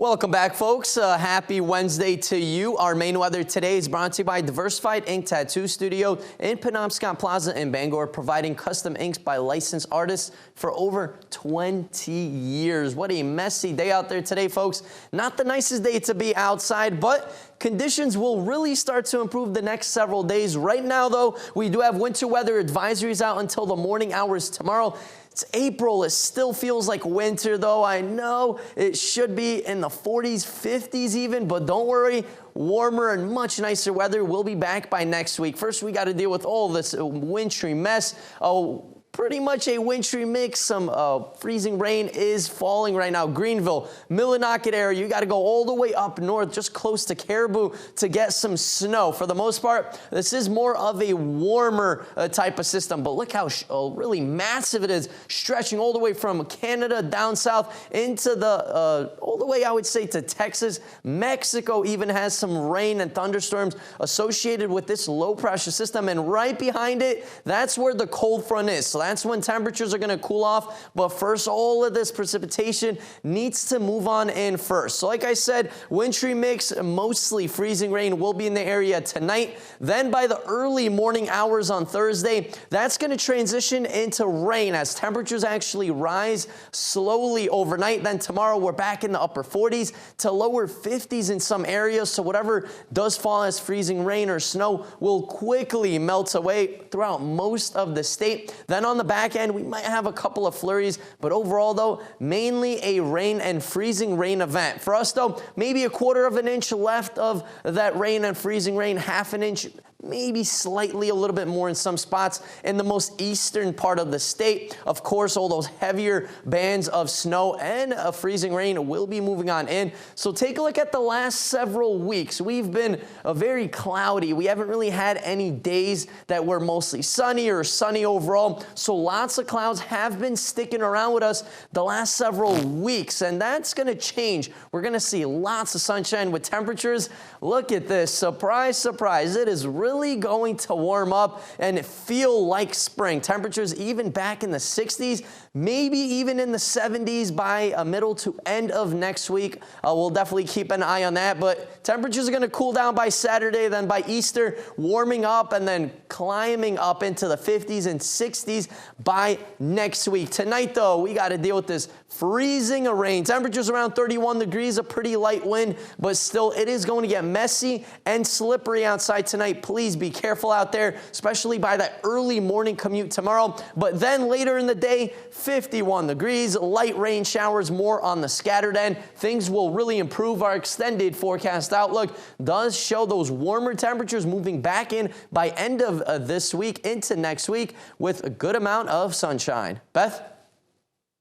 Welcome back, folks. Happy Wednesday to you. Our main weather today is brought to you by Diversified Ink Tattoo Studio in Penobscot Plaza in Bangor, providing custom inks by licensed artists for over 20 years. What a messy day out there today, folks. Not the nicest day to be outside, but conditions will really start to improve the next several days. Right now, though, we do have winter weather advisories out until the morning hours tomorrow. It's April. It still feels like winter, though. I know it should be in the 40s, 50s even, but don't worry. Warmer and much nicer weather will be back by next week. First, we got to deal with all this wintry mess. Pretty much a wintry mix. Some freezing rain is falling right now. Greenville, Millinocket area, you got to go all the way up north, just close to Caribou, to get some snow. For the most part, this is more of a warmer type of system, but look how really massive it is, stretching all the way from Canada down south into the, all the way, I would say, to Texas. Mexico even has some rain and thunderstorms associated with this low pressure system, and right behind it, that's where the cold front is. So that's when temperatures are going to cool off. But first, all of this precipitation needs to move on in first. So like I said, wintry mix, mostly freezing rain will be in the area tonight. Then by the early morning hours on Thursday, that's going to transition into rain as temperatures actually rise slowly overnight. Then tomorrow, we're back in the upper 40s to lower 50s in some areas. So whatever does fall as freezing rain or snow will quickly melt away throughout most of the state. Then on the back end, we might have a couple of flurries, but overall, though, mainly a rain and freezing rain event. For us, though, maybe a quarter of an inch left of that rain and freezing rain, half an inch, maybe slightly a little bit more in some spots in the most eastern part of the state. Of course, all those heavier bands of snow and freezing rain will be moving on in. So take a look at the last several weeks. We've been very cloudy. We haven't really had any days that were mostly sunny or sunny overall. So lots of clouds have been sticking around with us the last several weeks, and that's going to change. We're going to see lots of sunshine with temperatures. Look at this. Surprise, surprise. It is really going to warm up and feel like spring. Temperatures even back in the 60s, maybe even in the 70s by middle to end of next week. We'll definitely keep an eye on that, but temperatures are going to cool down by Saturday, then by Easter, warming up and then climbing up into the 50s and 60s by next week. Tonight, though, we got to deal with this freezing rain. Temperatures around 31 degrees, a pretty light wind, but still it is going to get messy and slippery outside tonight. Please be careful out there, especially by that early morning commute tomorrow. But then later in the day, 51 degrees, light rain showers more on the scattered end. Things will really improve. Our extended forecast outlook does show those warmer temperatures moving back in by end of this week into next week with a good amount of sunshine. Beth?